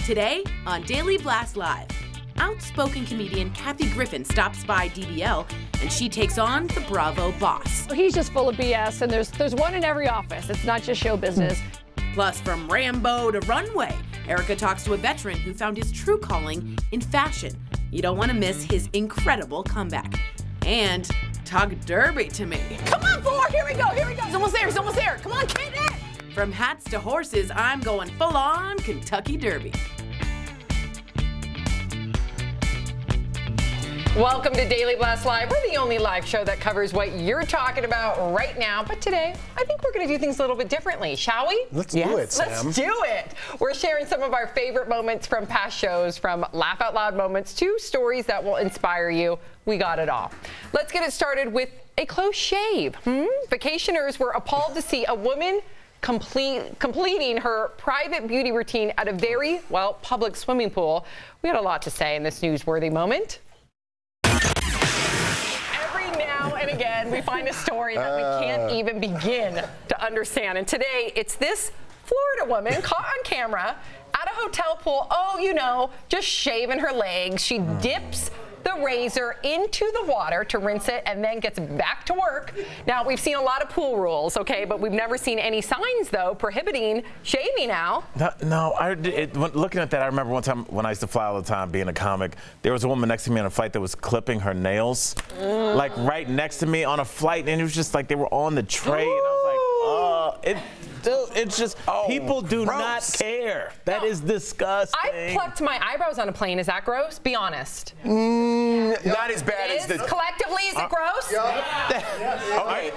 Today on Daily Blast Live, outspoken comedian Kathy Griffin stops by DBL and she takes on the Bravo boss. He's just full of BS, and there's one in every office. It's not just show business. Plus, from Rambo to Runway, Erica talks to a veteran who found his true calling in fashion. You don't want to miss his incredible comeback. And talk derby to me. Come on, Thor, here we go. He's almost there, Come on, Kate. From hats to horses, I'm going full-on Kentucky Derby. Welcome to Daily Blast Live. We're the only live show that covers what you're talking about right now. But today, I think we're going to do things a little bit differently, shall we? Let's do it, Sam. Let's do it. We're sharing some of our favorite moments from past shows, from laugh out loud moments to stories that will inspire you. We got it all. Let's get it started with a close shave. Vacationers were appalled to see a woman completing her private beauty routine at a very, public swimming pool. We had a lot to say in this newsworthy moment. Every now and again, we find a story that we can't even begin to understand. And today, it's this Florida woman caught on camera at a hotel pool, just shaving her legs. She dips the razor into the water to rinse it and then gets back to work. Now, we've seen a lot of pool rules, okay, but we've never seen any signs, though, prohibiting shaving now. Looking at that, I remember one time when I used to fly all the time being a comic, there was a woman next to me on a flight that was clipping her nails, like right next to me on a flight, and it was just like they were on the tray, and I was like, it's just, people do not care. That is disgusting. I plucked my eyebrows on a plane. Is that gross? Be honest. Not as bad as the... Collectively, is it gross? Okay.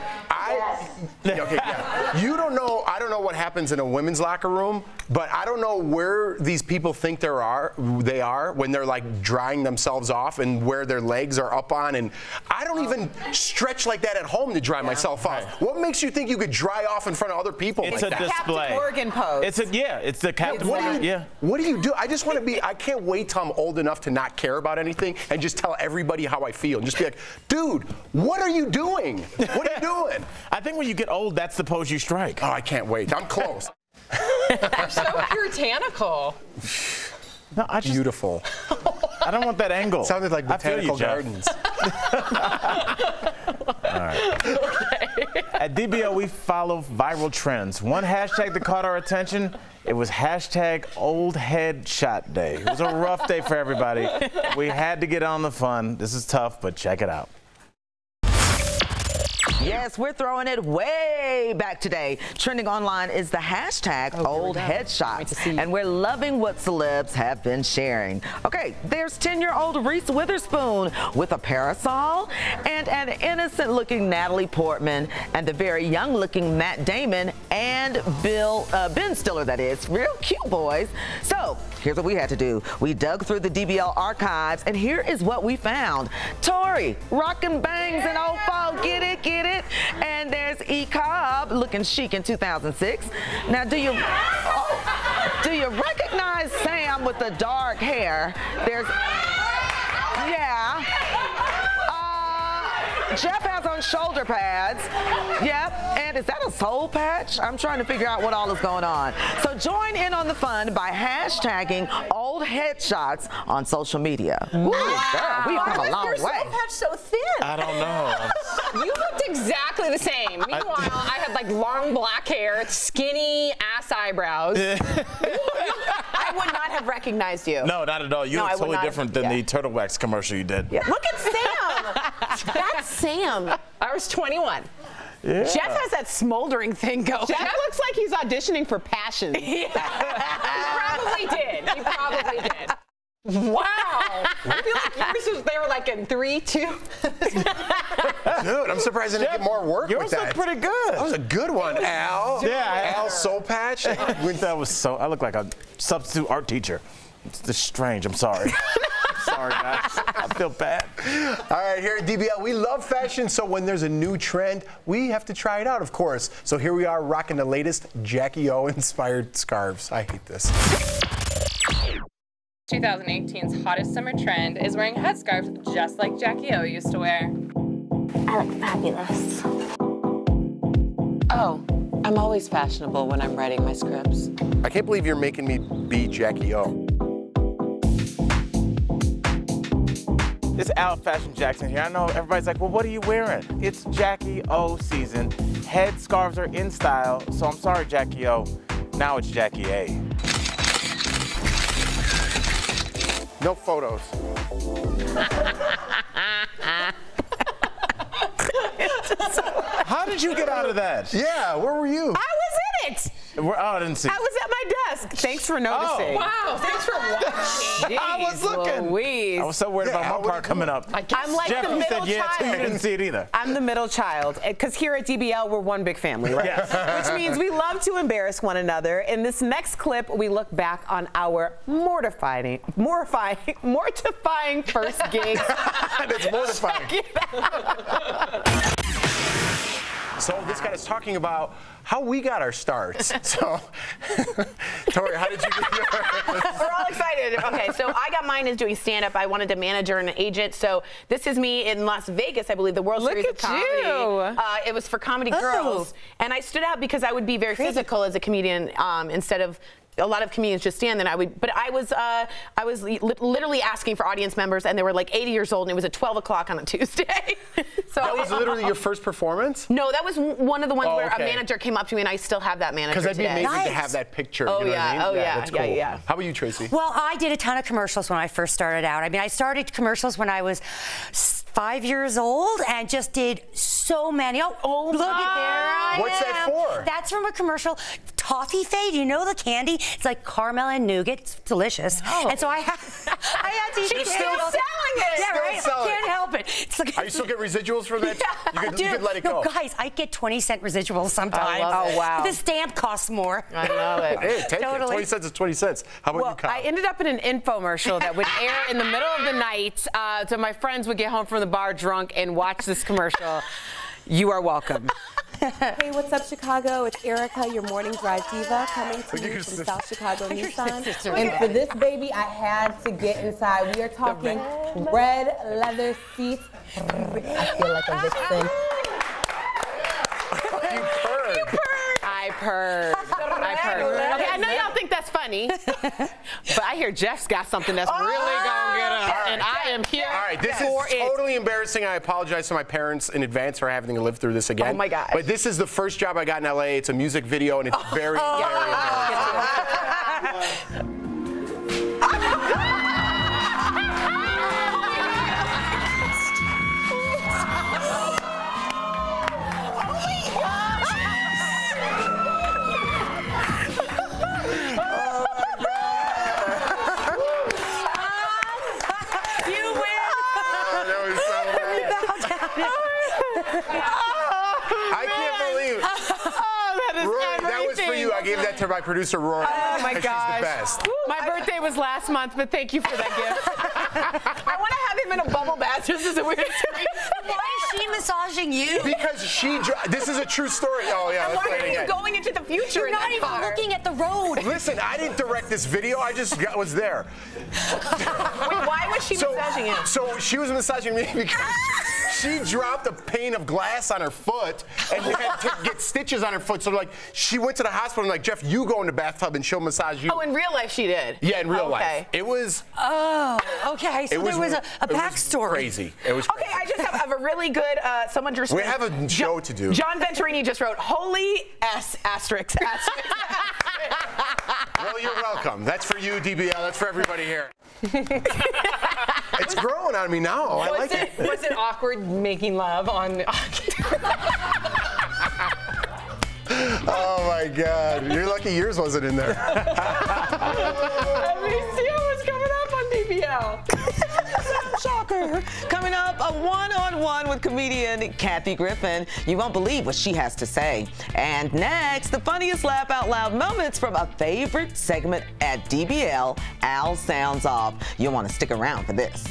You don't know, I don't know what happens in a women's locker room, but I don't know where these people think they are when they're like drying themselves off and where their legs are up on, and I don't even stretch like that at home to dry myself off. What makes you think you could dry off in front of other people? It's a display. Captain Morgan pose. It's the Captain Morgan. What do you do? I just want to be, I can't wait till I'm old enough to not care about anything and just tell everybody how I feel and just be like, dude, what are you doing? What are you doing? I think when you get old, that's the pose you strike. Oh, I can't wait. I'm close. You're so puritanical. No, Beautiful. I don't want that angle. Sounded like Botanical Gardens. All right. Okay. At DBL, we follow viral trends. One hashtag that caught our attention, it was hashtag Old Head Shot Day. It was a rough day for everybody. We had to get on the fun. This is tough, but check it out. Yes, we're throwing it way back today. Trending online is the hashtag Old Headshots, and we're loving what celebs have been sharing. Okay, there's 10-year-old Reese Witherspoon with a parasol, and an innocent-looking Natalie Portman, and the very young-looking Matt Damon and Ben Stiller, that is. Real cute boys. So here's what we had to do. We dug through the DBL archives, and here is what we found. Tori, rockin' bangs and old fall, get it, get it. And there's E. Cobb looking chic in 2006. Now, do you recognize Sam with the dark hair? There's, yeah. Jeff has on shoulder pads. Yep. And is that a soul patch? I'm trying to figure out what all is going on. So join in on the fun by hashtagging Old Headshots on social media. Ooh, girl, we've come a long way. Your soul patch so thin. I don't know. You looked exactly the same. Meanwhile, I had like long black hair, skinny ass eyebrows. I would not have recognized you. No, not at all. You look totally different than the Turtle Wax commercial you did. Yeah. Look at Sam. That's Sam. I was 21. Yeah. Jeff has that smoldering thing going. Jeff looks like he's auditioning for Passion. Yeah. He probably did. Wow. I feel like yours was, they were like in 3, 2. Dude, I'm surprised I didn't get more work with that. Yours looked pretty good. That was a good one, Al. Yeah. Al Soul Patch. That was so, I look like a substitute art teacher. It's just strange. I'm sorry. Sorry, guys. I feel bad. All right, here at DBL, we love fashion, so when there's a new trend, we have to try it out, of course. So here we are rocking the latest Jackie O-inspired scarves. I hate this. 2018's hottest summer trend is wearing headscarves just like Jackie O used to wear. I look fabulous. Oh, I'm always fashionable when I'm writing my scripts. I can't believe you're making me be Jackie O. It's Al Fashion Jackson here. I know everybody's like, well, what are you wearing? It's Jackie O season. Head scarves are in style, so I'm sorry, Jackie O. Now it's Jackie A. No photos. How did you get out of that? Yeah, where were you? I was in it. I didn't see. I was at my desk. Thanks for noticing. Oh, wow, thanks for watching. I was looking. Louise. I was so worried about my part coming up. I'm like Jeff, the you middle said yeah child. too. You didn't see it either. I'm the middle child, because here at DBL, we're one big family, right? Yes. Which means we love to embarrass one another. In this next clip, we look back on our mortifying first gigs. That's mortifying. So this guy is talking about how we got our starts. So, Tori, how did you get yours? We're all excited. Okay, so I got mine as doing stand-up. I wanted a manager and an agent. So this is me in Las Vegas, I believe, the World Series of Comedy. It was for Comedy Girls. And I stood out because I would be very physical as a comedian instead of a lot of comedians just stand, then I would, but I was literally asking for audience members, and they were like 80 years old, and it was at 12 o'clock on a Tuesday. So that was literally your first performance? No, that was one of the ones where a manager came up to me, and I still have that manager today. Because that'd be amazing to have that picture. Oh, you know what I mean? Oh, yeah. That's cool. Yeah. How about you, Tracy? Well, I did a ton of commercials when I first started out. I mean, I started commercials when I was 5 years old and just did so many. Oh look at there I am. What's that for? That's from a commercial. Toffee Fade, you know the candy? It's like caramel and nougat. It's delicious. Oh. And so I had to eat She's still selling it. Yeah, Still right? selling Can't it. help it. It's like, Are you still get residuals from that? Yeah, You could let it go. No, guys, I get 20-cent residuals sometimes. Oh, wow. The stamp costs more. I love it. Hey, take Totally. it. 20 cents is 20 cents. How about you, Kyle? I ended up in an infomercial that would air in the middle of the night, so my friends would get home from the bar drunk and watch this commercial. You are welcome. Hey, what's up, Chicago? It's Erica, your morning drive diva, coming to you from South Chicago Nissan. And for this baby, I had to get inside. We are talking red leather seats. I feel like a vixen. You purred. I purred. Okay, I know y'all think that's funny, but I hear Jeff's got something that's really gonna get us, and I am here. All right, this for is totally embarrassing. I apologize to my parents in advance for having to live through this again. Oh my gosh. But this is the first job I got in LA. It's a music video, and it's very, very embarrassing. I can't believe it. That is Rory, everything. that was for you. I gave that to my producer, Rory. Oh my She's gosh. the best. My birthday was last month, but thank you for that gift. I want to have him in a bubble bath just as a weird story. Why is she massaging you? Because this is a true story. Oh, yeah, let's Why play it are again. you going into the future? You're not even looking at the road. Listen, I didn't direct this video. I just was there. Wait, why was she massaging him? So she was massaging me because she dropped a pane of glass on her foot and had to get stitches on her foot. So like she went to the hospital and like, Jeff, you go in the bathtub and she'll massage you. Oh, in real life she did? Yeah, in real Okay. life. It was... Oh, okay. So there was a it was backstory. Crazy. It was crazy. Okay, I just have a really good, someone just We wrote- have a show to do. John Venturini just wrote, holy S asterisk. Well, you're welcome. That's for you, DBL. That's for everybody here. It's growing on me now. I like it. Was it awkward making love on? Oh my God. You're lucky yours wasn't in there. Alicia was coming up on DBL. Shocker. Coming up, a one-on-one with comedian Kathy Griffin. You won't believe what she has to say. And next, the funniest laugh out loud moments from a favorite segment at DBL, Al Sounds Off. You'll want to stick around for this.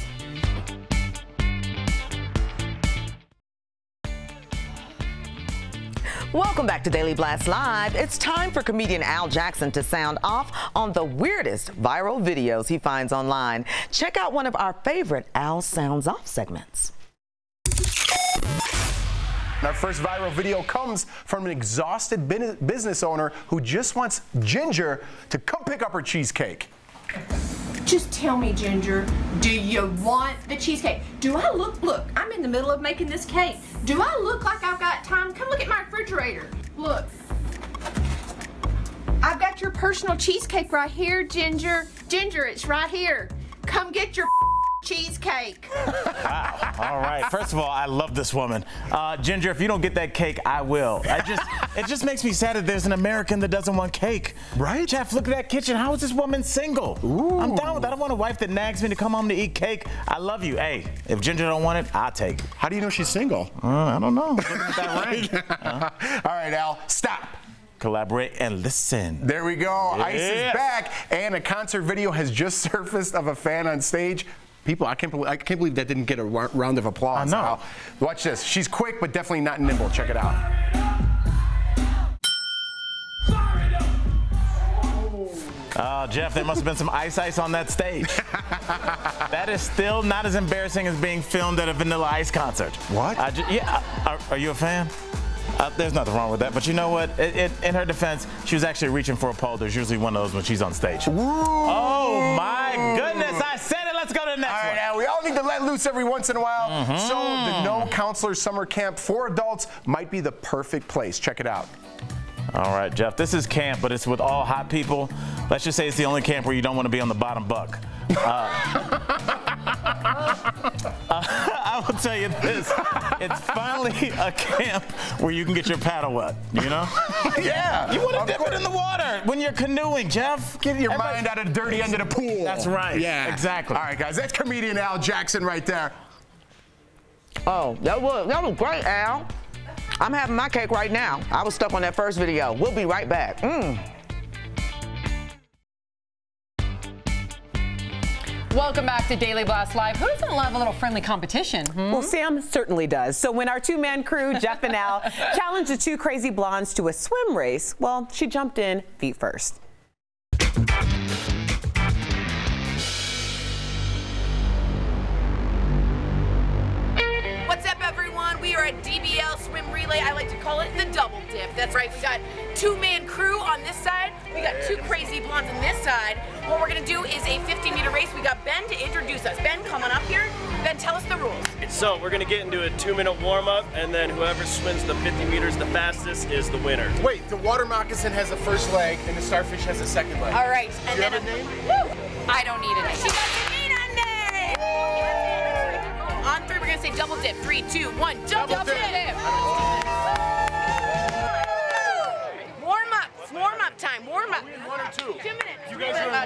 Welcome back to Daily Blast Live. It's time for comedian Al Jackson to sound off on the weirdest viral videos he finds online. Check out one of our favorite Al Sounds Off segments. Our first viral video comes from an exhausted business owner who just wants Ginger to come pick up her cheesecake. Just tell me, Ginger, do you want the cheesecake? Do I look, I'm in the middle of making this cake. Do I look like I've got time? Come look at my refrigerator. Look. I've got your personal cheesecake right here, Ginger. Ginger, it's right here. Come get your cheesecake. Wow. All right. First of all, I love this woman. Ginger, if you don't get that cake, I will. It just makes me sad that there's an American that doesn't want cake. Right? Jeff, look at that kitchen. How is this woman single? Ooh. I'm down with that. I don't want a wife that nags me to come home to eat cake. I love you. Hey, if Ginger don't want it, I'll take it. How do you know she's single? I don't know. Look at that ring. All right, Al, stop. Collaborate and listen. There we go. Yes. Ice is back, and a concert video has just surfaced of a fan on stage. People, I can't believe that didn't get a round of applause. I know. Al. Watch this. She's quick, but definitely not nimble. Check it out. Jeff, there must have been some ice on that stage. That is still not as embarrassing as being filmed at a Vanilla Ice concert. What? Are you a fan? There's nothing wrong with that, but you know what? In her defense, she was actually reaching for a pole. There's usually one of those when she's on stage. Ooh. Oh my goodness, I said it. Let's go to the next one. All right, Al, we all need to let loose every once in a while. So the No Counselor Summer Camp for adults might be the perfect place. Check it out. All right, Jeff, this is camp, but it's with all hot people. Let's just say it's the only camp where you don't want to be on the bottom buck. I will tell you this. It's finally a camp where you can get your paddle wet, you know? Yeah. You want to dip it in the water when you're canoeing, Jeff. Get your mind out of the dirty end of the pool. That's right. Yeah. Exactly. All right, guys, that's comedian Al Jackson right there. Oh, that was great, Al. I'm having my cake right now. I was stuck on that first video. We'll be right back. Welcome back to Daily Blast Live. Who doesn't love a little friendly competition? Well, Sam certainly does. So when our two-man crew, Jeff and Al, challenged the two crazy blondes to a swim race, well, she jumped in feet first. What's up, everyone? We are at DBL Swim Relay. I like to call it the double dip. That's right, we got two-man crew on this side. We got two crazy blondes on this side. What we're gonna do is a 50-meter race. We got Ben to introduce us. Ben, come on up here. Ben, tell us the rules. So we're gonna get into a 2-minute warm-up, and then whoever swims the 50 meters the fastest is the winner. Wait, the water moccasin has the first leg, and the starfish has the second leg. All right, and then have a name? I don't need a name. She doesn't need a name. On three, we're gonna say double dip. 3, 2, 1, double dip. Warm up time. Warm up. 1 or 2? 2 minutes. You guys are in 1.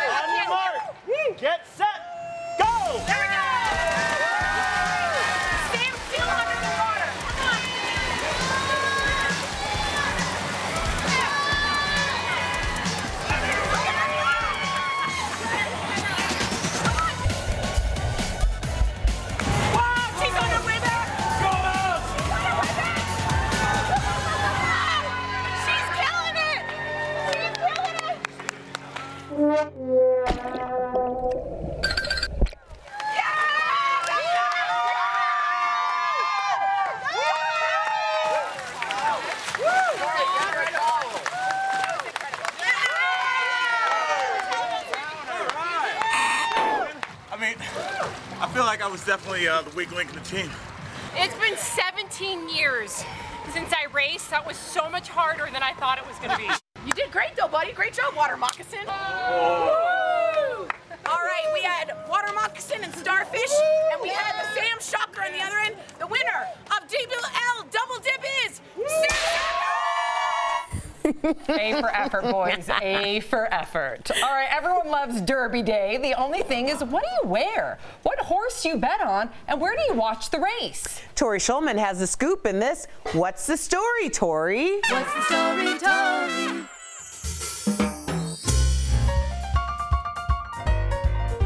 On your mark. Get set. Go. There we go. Sam still under the water. Come on. Wow, she's on her way back. I feel like I was definitely the weak link in the team. It's been 17 years since I raced. That was so much harder than I thought it was going to be. You did great though, buddy. Great job, water moccasin. Oh. All right, we had water moccasin and starfish, and we had the Sam Shocker on the other end. The winner of DBL Double Dip is Sam Shocker! A for effort, boys. A for effort. All right, everyone loves Derby Day. The only thing is, what do you wear? What horse do you bet on? And where do you watch the race? Tori Schulman has the scoop in this. What's the story, Tori? What's the story, Tori?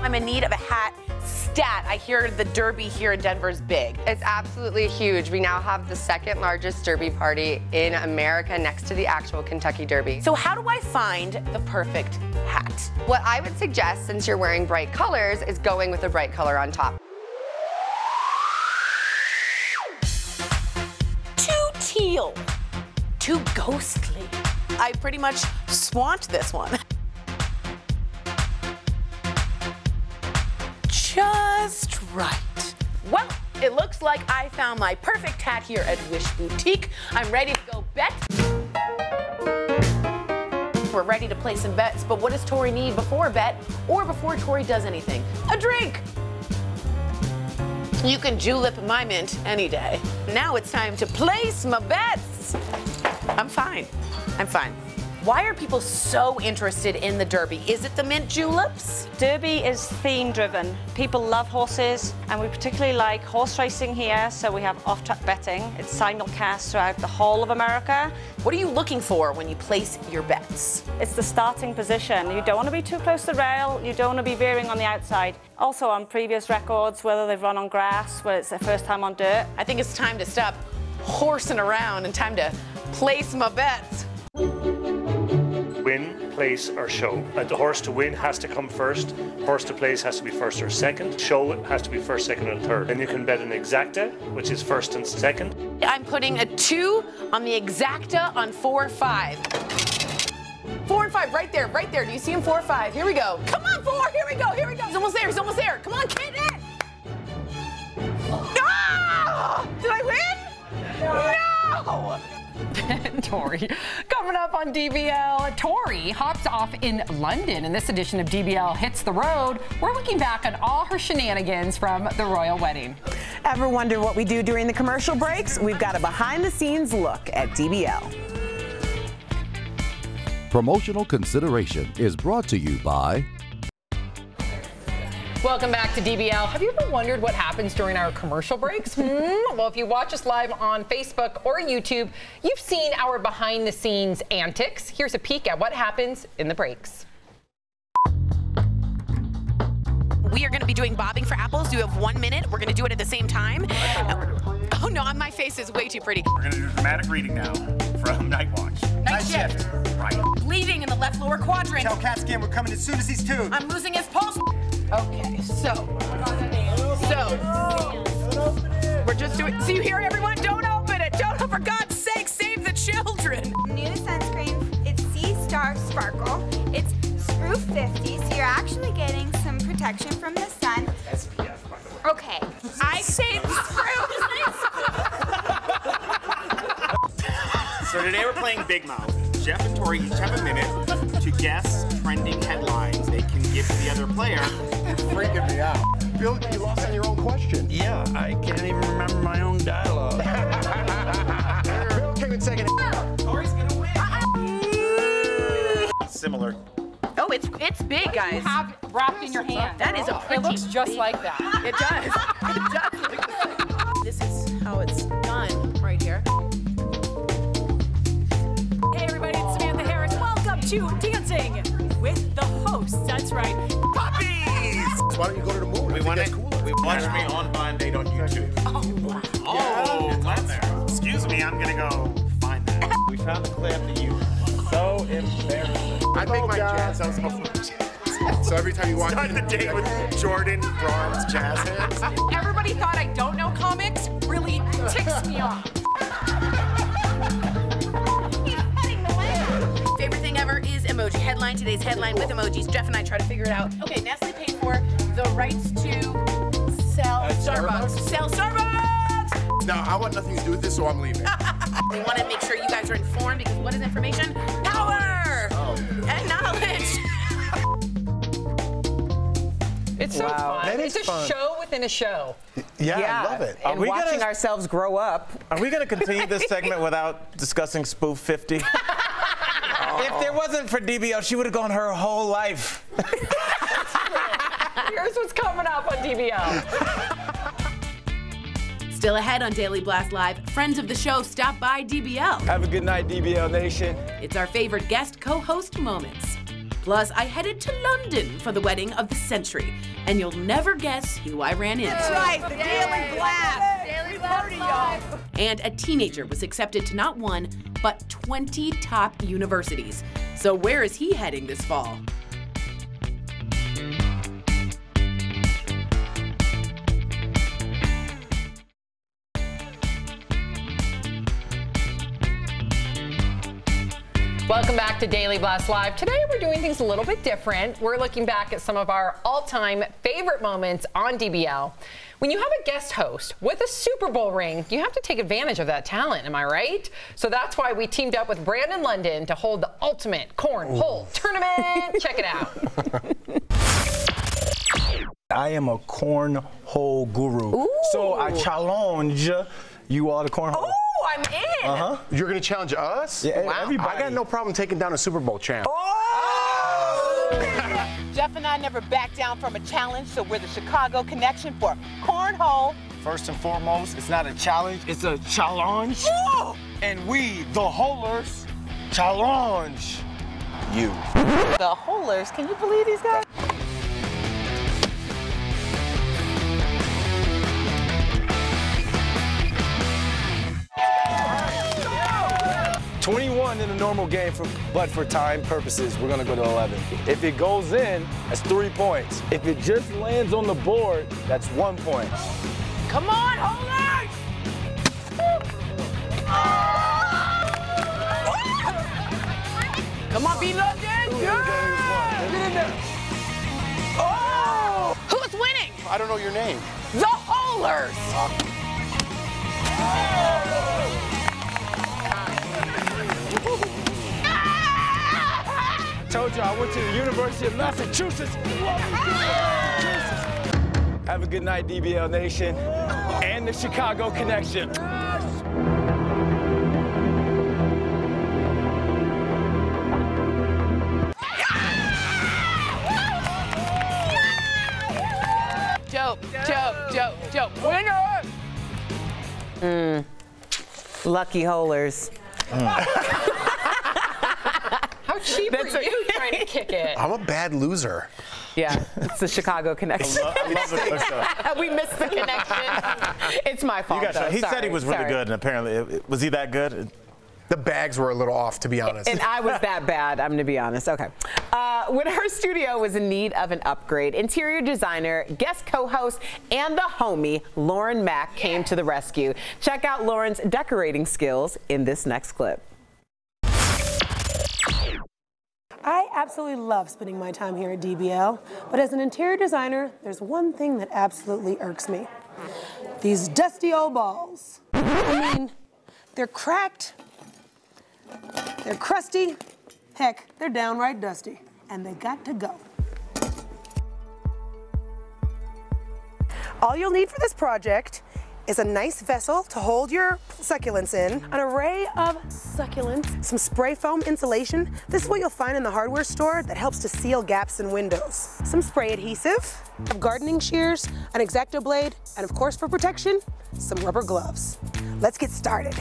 I'm in need of a hat. Stat, I hear the Derby here in Denver is big. It's absolutely huge. We now have the second largest Derby party in America next to the actual Kentucky Derby. So how do I find the perfect hat? What I would suggest, since you're wearing bright colors, is going with a bright color on top. Too teal. Too ghostly. I pretty much swamped this one. just right. Well, it looks like I found my perfect hat here at Wish Boutique. I'm ready to go bet. We're ready to play some bets, but what does Tori need before a bet or before Tori does anything? A drink! You can julep my mint any day. Now it's time to place my bets. I'm fine. I'm fine. Why are people so interested in the Derby? Is it the mint juleps? Derby is theme driven. People love horses, and we particularly like horse racing here, so we have off-track betting. It's simulcast throughout the whole of America. What are you looking for when you place your bets? It's the starting position. You don't want to be too close to the rail. You don't want to be veering on the outside. Also on previous records, whether they've run on grass, whether it's their first time on dirt. I think it's time to stop horsing around and time to place my bets. Win, place, or show. The horse to win has to come first. Horse to place has to be first or second. Show has to be first, second, and third. Then you can bet an exacta, which is first and second. I'm putting a 2 on the exacta on 4-5. 4 and 5, right there, right there. Do you see him? 4-5. Here we go. Come on, 4. Here we go. Here we go. He's almost there. He's almost there. Come on, kid. Ah! Did I win? No! Tori. Coming up on DBL, Tori hops off in London. In this edition of DBL Hits the Road, we're looking back on all her shenanigans from the royal wedding. Ever wonder what we do during the commercial breaks? We've got a behind-the-scenes look at DBL. Promotional consideration is brought to you by... Welcome back to DBL. Have you ever wondered what happens during our commercial breaks? Well, if you watch us live on Facebook or YouTube, you've seen our behind-the-scenes antics. Here's a peek at what happens in the breaks. We are going to be doing bobbing for apples. You have 1 minute. We're going to do it at the same time. Oh, no, my face is way too pretty. We're going to do a dramatic reading now from Night Watch. Night shift. Right. Bleeding in the left lower quadrant. Tell Catskin we're coming as soon as he's tuned. I'm losing his pulse. Okay, so we're just doing. So you hear everyone? Don't open it. Don't, for God's sake, save the children. New sunscreen. It's Sea Star Sparkle. It's Sproof 50, so you're actually getting some protection from the sun. SPF. Okay, I say Sproof. So today we're playing Big Mouth. Jeff and Tori each have a minute to guess trending headlines they can give to the other player. You're freaking me out. Bill, you lost on your own question. Yeah, I can't even remember my own dialogue. Bill came in second. Tori's gonna win. Similar. Oh, it's big, guys. You have wrapped in your hand. That is a pretty. It looks just big. like that. It does. It does. This is how it's done right here. Hey everybody, it's Samantha Harris. Welcome to Dancing with the Hosts. That's right. Puppies! Why don't you go to the moon? We watch me on Blind Date on YouTube. Oh, wow. Oh, it's there. Excuse me, I'm gonna go find that. We found the clip that you so embarrassing. I make my jazz. So every time you watch Start the date with Jordan Braun's jazz hands. Everybody thought I don't know comics. Really ticks me off. Favorite thing ever is emoji. Headline, today's headline with emojis. Jeff and I try to figure it out. Okay, Nestle paid for the rights to sell Starbucks. Sell Starbucks! No, I want nothing to do with this, so I'm leaving. We want to make sure you guys are informed because what is information? Power! And knowledge! It's so fun. That is it's a fun. show within a show. Yeah, I love it. And watching ourselves grow up. Are we going to continue this segment without discussing Spoof 50? If there wasn't for DBL, she would have gone her whole life. Here's what's coming up on DBL. Still ahead on Daily Blast Live, friends of the show stop by DBL. Have a good night, DBL Nation. It's our favorite guest co-host moments. Plus, I headed to London for the wedding of the century, and you'll never guess who I ran into. That's right, the Daily Blast. Daily Blast, y'all. And a teenager was accepted to not one, but 20 top universities. So where is he heading this fall? Welcome back to Daily Blast Live. Today we're doing things a little bit different. We're looking back at some of our all-time favorite moments on DBL. When you have a guest host with a Super Bowl ring, you have to take advantage of that talent, am I right? So that's why we teamed up with Brandon London to hold the ultimate cornhole tournament. Check it out. I am a cornhole guru. Ooh. So I challenge you all to cornhole. Oh, I'm in. Uh-huh. You're going to challenge us? Yeah, wow. everybody. I got no problem taking down a Super Bowl champ. Jeff and I never back down from a challenge, so we're the Chicago connection for cornhole. First and foremost, it's not a challenge, it's a challenge. Ooh. And we, the holers, challenge you. The holers, can you believe these guys? $21 in a normal game, but for time purposes, we're gonna go to 11. If it goes in, that's 3 points. If it just lands on the board, that's 1 point. Come on, holers! Come on, be London! Get in there! Oh! Who's winning? I don't know your name. The holers! Told you I went to the University of Massachusetts. Have a good night, DBL Nation and the Chicago Connection. Joe. Winner! Lucky holers. How cheap are you trying to kick it? I'm a bad loser. Yeah, it's the Chicago connection. I love it. We missed the connection. It's my fault. Though. He said he was really good, and apparently, was he that good? The bags were a little off, to be honest. And I was that bad, I'm going to be honest. Okay. When her studio was in need of an upgrade, interior designer, guest co-host, and the homie, Lauren Mack, came to the rescue. Check out Lauren's decorating skills in this next clip. I absolutely love spending my time here at DBL, but as an interior designer, there's one thing that absolutely irks me. These dusty old balls. I mean, they're cracked, they're crusty, heck, they're downright dusty, and they got to go. All you'll need for this project is a nice vessel to hold your succulents in, an array of succulents, some spray foam insulation. This is what you'll find in the hardware store that helps to seal gaps in windows. Some spray adhesive, gardening shears, an X-Acto blade, and of course for protection, some rubber gloves. Let's get started.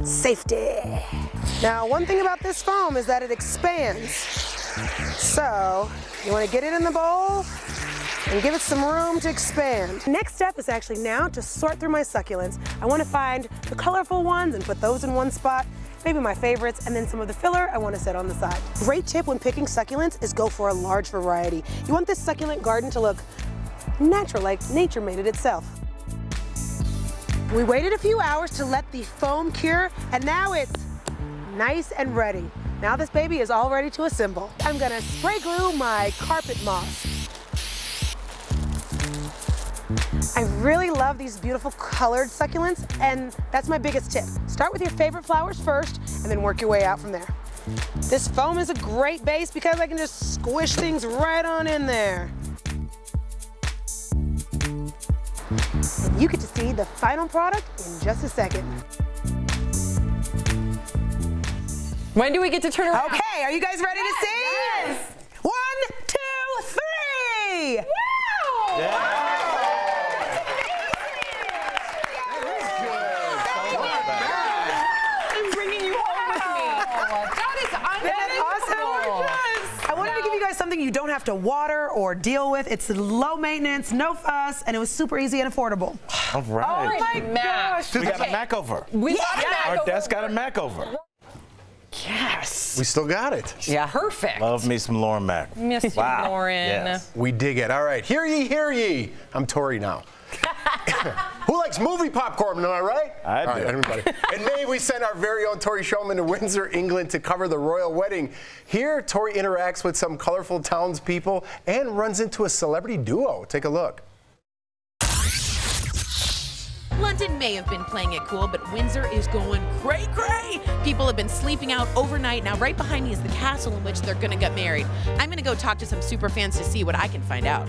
Safety. Now, one thing about this foam is that it expands. So, you want to get it in the bowl and give it some room to expand. Next step is actually now to sort through my succulents. I want to find the colorful ones and put those in one spot, maybe my favorites, and then some of the filler I want to set on the side. Great tip when picking succulents is go for a large variety. You want this succulent garden to look natural, like nature made it itself. We waited a few hours to let the foam cure, and now it's nice and ready. Now this baby is all ready to assemble. I'm gonna spray glue my carpet moss. I really love these beautiful colored succulents, and that's my biggest tip. Start with your favorite flowers first, and then work your way out from there. This foam is a great base because I can just squish things right on in there. And you get to see the final product in just a second. When do we get to turn around? Okay, are you guys ready to see? Yes. 1, 2, 3! Wow! Yeah. I'm bringing you home with me. That is unbelievable. Awesome. I wanted to give you guys something you don't have to water or deal with. It's low maintenance, no fuss, and it was super easy and affordable. All right. Oh my gosh. We got a makeover. We got a makeover. Our desk got a makeover. Yes. We still got it. Yeah. Perfect. Love me some Lauren Mack. Miss you, Lauren. Yes. We dig it. All right, hear ye, hear ye. I'm Tori now. Who likes movie popcorn, am I right? I do. All right, everybody. In May, we sent our very own Tori Shulman to Windsor, England to cover the royal wedding. Here, Tori interacts with some colorful townspeople and runs into a celebrity duo. Take a look. London may have been playing it cool, but Windsor is going cray-cray. People have been sleeping out overnight. Now, right behind me is the castle in which they're going to get married. I'm going to go talk to some super fans to see what I can find out.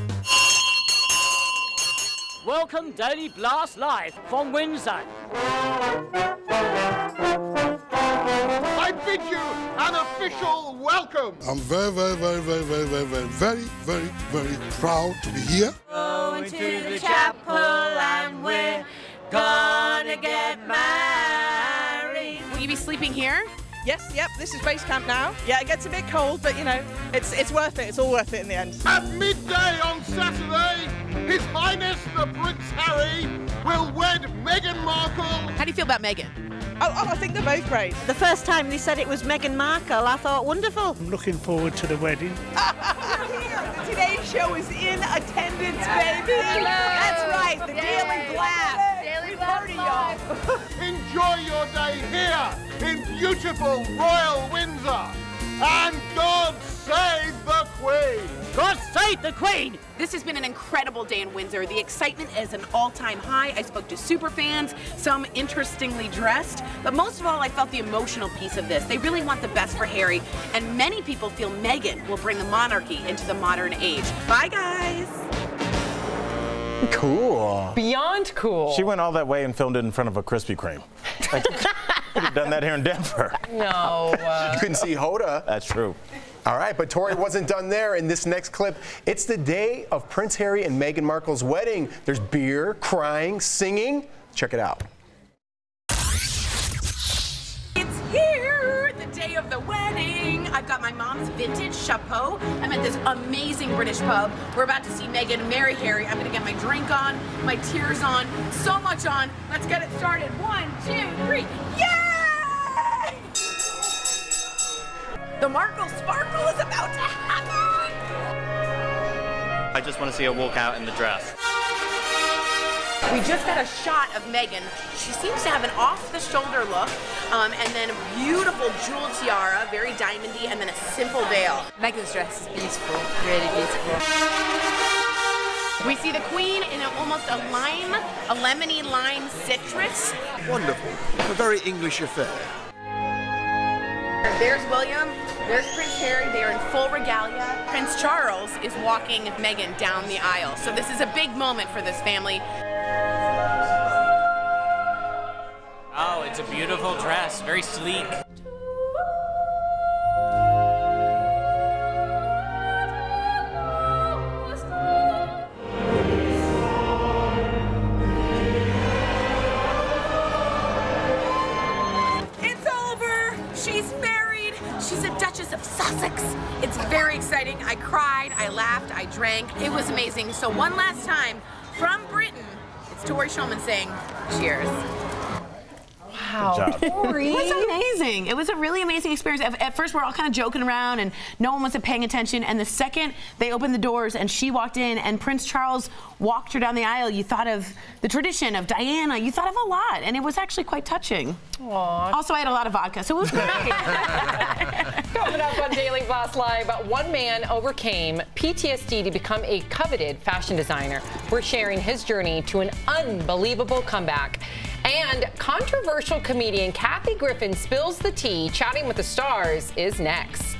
Welcome, Daily Blast Live from Windsor. I bid you an official welcome. I'm very proud to be here. Going to the chapel and we're gonna get married. Will you be sleeping here? Yes, yep, this is base camp now. Yeah, it gets a bit cold, but you know, it's worth it. It's all worth it in the end. At midday on Saturday, His Highness the Prince Harry will wed Meghan Markle. How do you feel about Meghan? Oh, I think they're both great. The first time they said it was Meghan Markle, I thought, wonderful. I'm looking forward to the wedding. Today's show is in attendance, baby. That's right, the Daily Blast. Daily Party, y'all. Enjoy your day here in beautiful Royal Windsor. And God save the Queen. God save the Queen! This has been an incredible day in Windsor. The excitement is an all-time high. I spoke to super fans, some interestingly dressed, but most of all, I felt the emotional piece of this. They really want the best for Harry, and many people feel Meghan will bring the monarchy into the modern age. Bye, guys. Cool. Beyond cool. She went all that way and filmed it in front of a Krispy Kreme. Like, could have done that here in Denver. No. You couldn't see Hoda. That's true. All right, but Tori wasn't done there. In this next clip, it's the day of Prince Harry and Meghan Markle's wedding. There's beer, crying, singing. Check it out. It's here, the day of the wedding. I've got my mom's vintage chapeau. I'm at this amazing British pub. We're about to see Meghan marry Harry. I'm gonna get my drink on, my tears on, so much on. Let's get it started. 1, 2, 3, yay! The Markle Sparkle is about to happen! I just want to see her walk out in the dress. We just got a shot of Meghan. She seems to have an off-the-shoulder look, and then a beautiful jeweled tiara, very diamondy, and then a simple veil. Meghan's dress is beautiful, really beautiful. We see the Queen in almost a lemony lime citrus. Wonderful. A very English affair. There's William, there's Prince Harry, they're in full regalia. Prince Charles is walking Meghan down the aisle. So this is a big moment for this family. Oh, it's a beautiful dress, very sleek. It's very exciting. I cried, I laughed, I drank. It was amazing. So one last time, from Britain, it's Tori Shulman saying, cheers. Wow. It was amazing. It was a really amazing experience. At first, we're all kind of joking around and no one wasn't paying attention. And the second they opened the doors and she walked in and Prince Charles walked her down the aisle, you thought of the tradition of Diana. You thought of a lot. And it was actually quite touching. Aww. Also, I had a lot of vodka, so it was great. Coming up on Daily Blast Live, one man overcame PTSD to become a coveted fashion designer. We're sharing his journey to an unbelievable comeback. And controversial comedian Kathy Griffin spills the tea. Chatting with the Stars is next.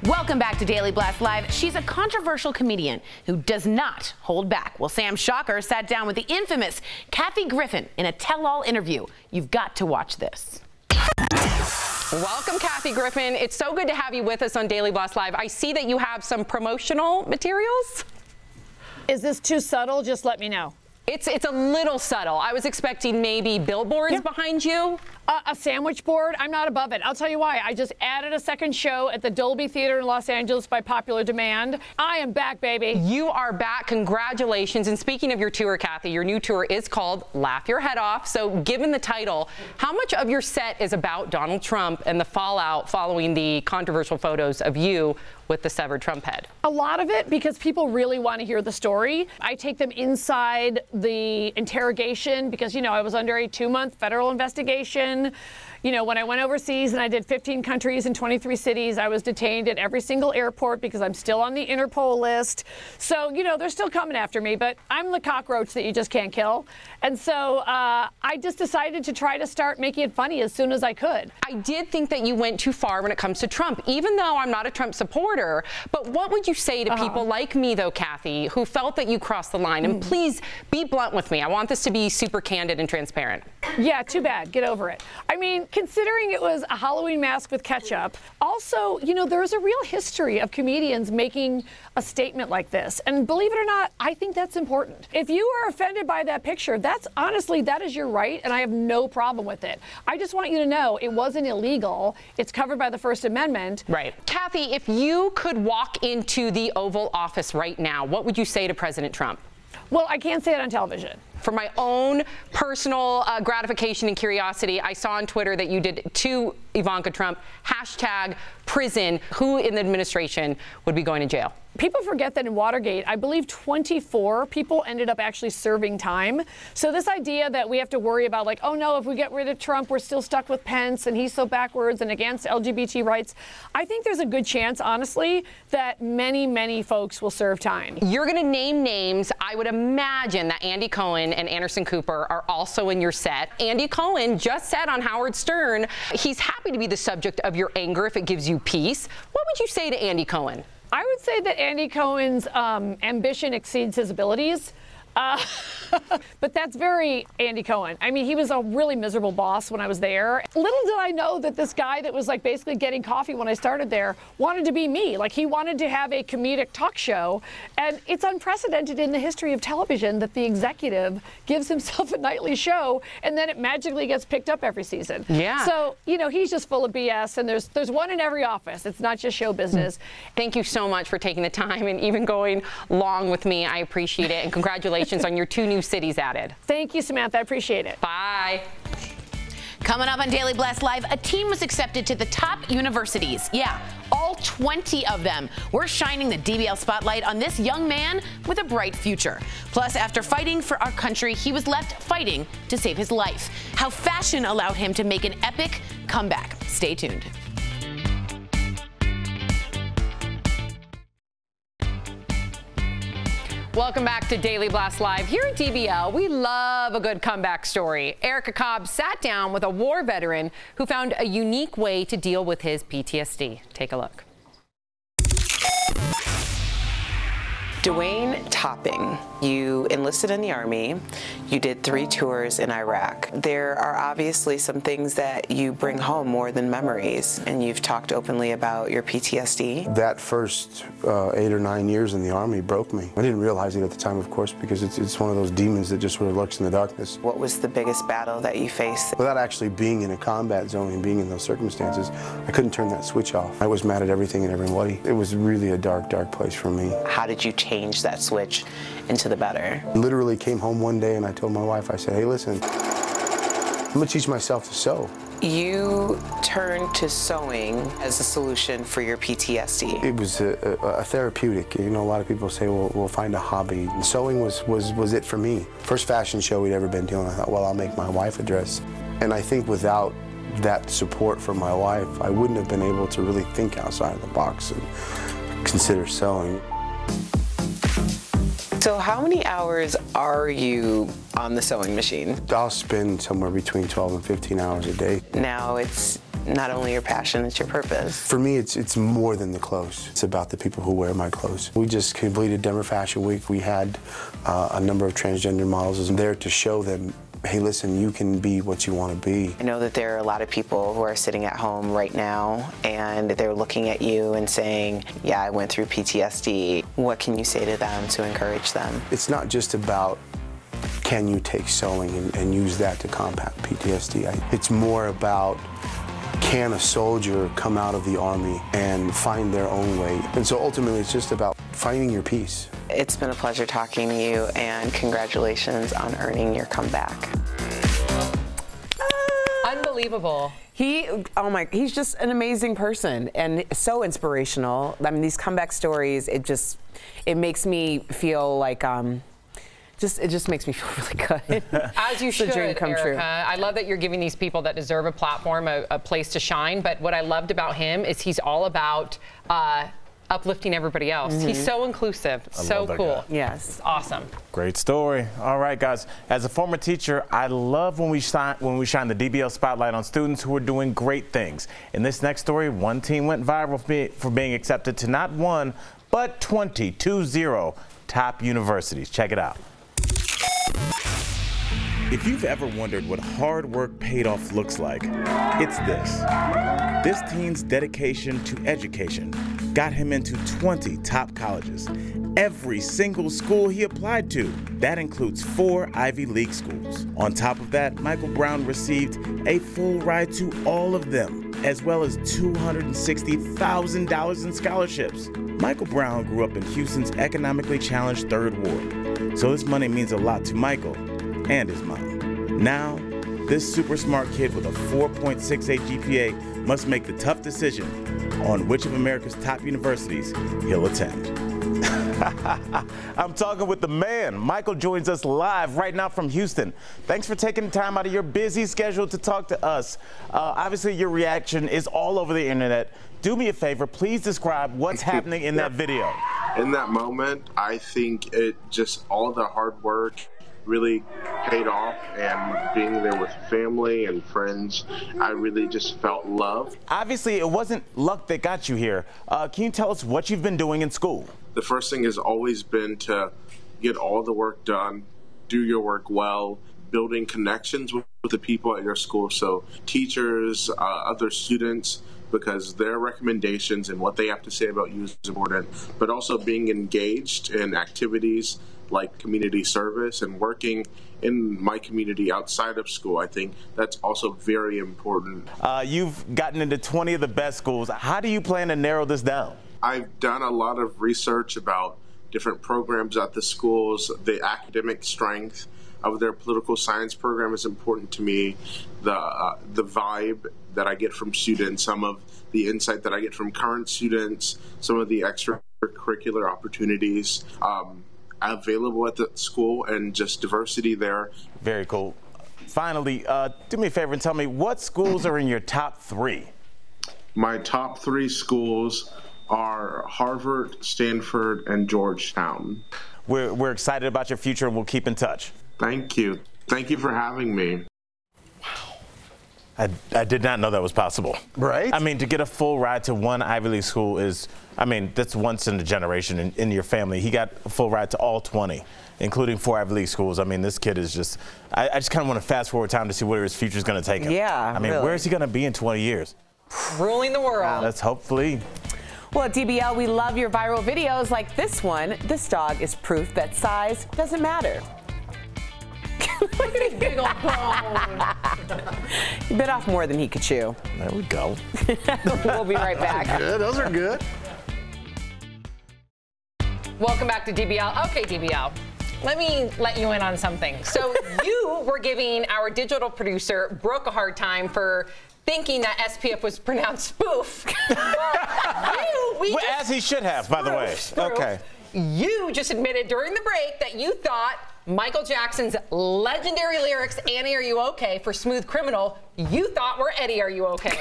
Welcome back to Daily Blast Live. She's a controversial comedian who does not hold back. Well, Sam Shocker sat down with the infamous Kathy Griffin in a tell-all interview. You've got to watch this. Welcome, Kathy Griffin. It's so good to have you with us on Daily Blast Live. I see that you have some promotional materials. Is this too subtle? Just let me know. It's a little subtle. I was expecting maybe billboards behind you. A sandwich board, I'm not above it. I'll tell you why. I just added a second show at the Dolby Theater in Los Angeles by popular demand. I am back, baby. You are back. Congratulations. And speaking of your tour, Kathy, your new tour is called Laugh Your Head Off. So given the title, how much of your set is about Donald Trump and the fallout following the controversial photos of you with the severed Trump head? A lot of it, because people really want to hear the story. I take them inside the interrogation because, you know, I was under a 2-month federal investigation. You know, when I went overseas and I did 15 countries and 23 cities, I was detained at every single airport because I'm still on the Interpol list. So, you know, they're still coming after me, but I'm the cockroach that you just can't kill. And so I just decided to try to start making it funny as soon as I could. I did think that you went too far when it comes to Trump, even though I'm not a Trump supporter. But what would you say to people like me, though, Kathy, who felt that you crossed the line? And please be blunt with me. I want this to be super candid and transparent. Yeah, too bad. Get over it. I mean, considering it was a Halloween mask with ketchup, also, you know, there's a real history of comedians making a statement like this. And believe it or not, I think that's important. If you are offended by that picture, that's honestly, that is your right, and I have no problem with it. I just want you to know it wasn't illegal. It's covered by the First Amendment. Right. Kathy, if you could walk into the Oval Office right now, what would you say to President Trump? Well, I can't say it on television. For my own personal gratification and curiosity, I saw on Twitter that you did to Ivanka Trump, #prison. Who in the administration would be going to jail? People forget that in Watergate, I believe 24 people ended up actually serving time. So this idea that we have to worry about, like, oh no, if we get rid of Trump, we're still stuck with Pence and he's so backwards and against LGBT rights. I think there's a good chance, honestly, that many, many folks will serve time. You're going to name names. I would imagine that Andy Cohen and Anderson Cooper are also in your set. Andy Cohen just said on Howard Stern, he's happy to be the subject of your anger if it gives you peace. What would you say to Andy Cohen? I would say that Andy Cohen's ambition exceeds his abilities. But that's very Andy Cohen. I mean, he was a really miserable boss when I was there. Little did I know that this guy that was like basically getting coffee when I started there wanted to be me. Like, he wanted to have a comedic talk show. And it's unprecedented in the history of television that the executive gives himself a nightly show and then it magically gets picked up every season. Yeah. So, you know, he's just full of BS, and there's one in every office. It's not just show business. Thank you so much for taking the time and even going long with me. I appreciate it. And congratulations on your 2 new cities added. Thank you, Samantha. I appreciate it. Bye. Coming up on Daily Blast Live, a team was accepted to the top universities. Yeah, all 20 of them. We're shining the DBL spotlight on this young man with a bright future. Plus, after fighting for our country, he was left fighting to save his life. How fashion allowed him to make an epic comeback. Stay tuned. Welcome back to Daily Blast Live. Here at DBL, we love a good comeback story. Erica Cobb sat down with a war veteran who found a unique way to deal with his PTSD. Take a look. Dwayne Topping, you enlisted in the Army. You did 3 tours in Iraq. There are obviously some things that you bring home more than memories, and you've talked openly about your PTSD. That first 8 or 9 years in the Army broke me. I didn't realize it at the time, of course, because it's one of those demons that just sort of lurks in the darkness. What was the biggest battle that you faced? Without actually being in a combat zone and being in those circumstances, I couldn't turn that switch off. I was mad at everything and everybody. It was really a dark, dark place for me. How did you change that switch into the better? I literally came home one day and I told my wife, I said, hey, listen, I'm gonna teach myself to sew. You turned to sewing as a solution for your PTSD. It was a therapeutic. You know, a lot of people say, well, we'll find a hobby. And sewing was it for me. First fashion show we'd ever been doing, I thought, well, I'll make my wife a dress. And I think without that support from my wife, I wouldn't have been able to really think outside the box and consider sewing. So how many hours are you on the sewing machine? I'll spend somewhere between 12 and 15 hours a day. Now it's not only your passion, it's your purpose. For me, it's more than the clothes. It's about the people who wear my clothes. We just completed Denver Fashion Week. We had a number of transgender models there to show them, hey, listen, you can be what you want to be. I know that there are a lot of people who are sitting at home right now and they're looking at you and saying, yeah, I went through PTSD. What can you say to them to encourage them? It's not just about can you take sewing and use that to combat PTSD? It's more about, can a soldier come out of the Army and find their own way? And so ultimately it's just about finding your peace. It's been a pleasure talking to you, and congratulations on earning your comeback. Unbelievable. He's just an amazing person and so inspirational. I mean, these comeback stories, it makes me feel like, it just makes me feel really good. As you should, It's a dream come Erica. true. I love that you're giving these people that deserve a platform a place to shine. But what I loved about him is he's all about uplifting everybody else. He's so inclusive, so cool. Guy. Yes, it's awesome. Great story. All right, guys. As a former teacher, I love when we shine the DBL spotlight on students who are doing great things. In this next story, one team went viral for being accepted to not 1, but 20 top universities. Check it out. If you've ever wondered what hard work paid off looks like, it's this. This teen's dedication to education got him into 20 top colleges. Every single school he applied to. That includes 4 Ivy League schools. On top of that, Michael Brown received a full ride to all of them, as well as $260,000 in scholarships. Michael Brown grew up in Houston's economically challenged 3rd Ward, so this money means a lot to Michael and his mom. Now, this super smart kid with a 4.68 GPA must make the tough decision on which of America's top universities he'll attend. I'm talking with the man. Michael joins us live right now from Houston. Thanks for taking time out of your busy schedule to talk to us. Obviously, your reaction is all over the internet. Do me a favor, please describe what's happening in that video. In that moment, I think all the hard work really paid off, and being there with family and friends, I really just felt love. Obviously, it wasn't luck that got you here. Can you tell us what you've been doing in school? The first thing has always been to get all the work done, do your work well, building connections with the people at your school, so teachers, other students, because their recommendations and what they have to say about you is important, but also being engaged in activities like community service and working in my community outside of school. I think that's also very important. You've gotten into 20 of the best schools. How do you plan to narrow this down? I've done a lot of research about different programs at the schools. The academic strength of their political science program is important to me. The vibe that I get from students, some of the insight that I get from current students, some of the extracurricular opportunities available at the school, and just diversity there. Very cool. Finally, do me a favor and tell me what schools are in your top 3? My top 3 schools are Harvard, Stanford, and Georgetown. We're excited about your future, and we'll keep in touch. Thank you. Thank you for having me. I did not know that was possible. Right? I mean, to get a full ride to 1 Ivy League school is, I mean, that's once in a generation in your family. He got a full ride to all 20, including 4 Ivy League schools. I mean, this kid is just, I just kind of want to fast forward time to see where his future is going to take him. Yeah, I mean, really. where is he going to be in 20 years? Ruling the world. That's hopefully. Well, at DBL, we love your viral videos like this one. This dog is proof that size doesn't matter. Look at his big old bone. He bit off more than he could chew. There we go. We'll be right back. Those are good. Welcome back to DBL. Okay, DBL. Let me let you in on something. So you were giving our digital producer, Brooke, a hard time for thinking that SPF was pronounced spoof. As he should have, by the way. Okay. You just admitted during the break that you thought Michael Jackson's legendary lyrics, Annie, Are You Okay, for Smooth Criminal, you thought were Eddie, Are You Okay?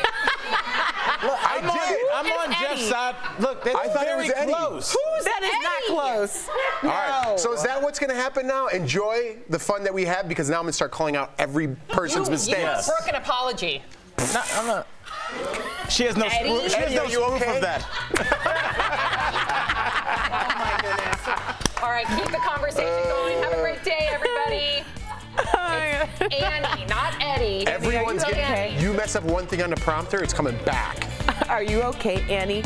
Look, I'm on Jeff's side. Look, that's very close. That is not close. All right, so is that what's going to happen now? Enjoy the fun that we have, because now I'm going to start calling out every person's mistakes. You owe Brooke an apology. No, I'm not. She has no Eddie? She has no proof of that. Oh my goodness. All right, keep the conversation going. Have a great day, everybody. It's Annie, not Eddie. Everyone's getting. You mess up one thing on the prompter, it's coming back. Are you okay, Annie?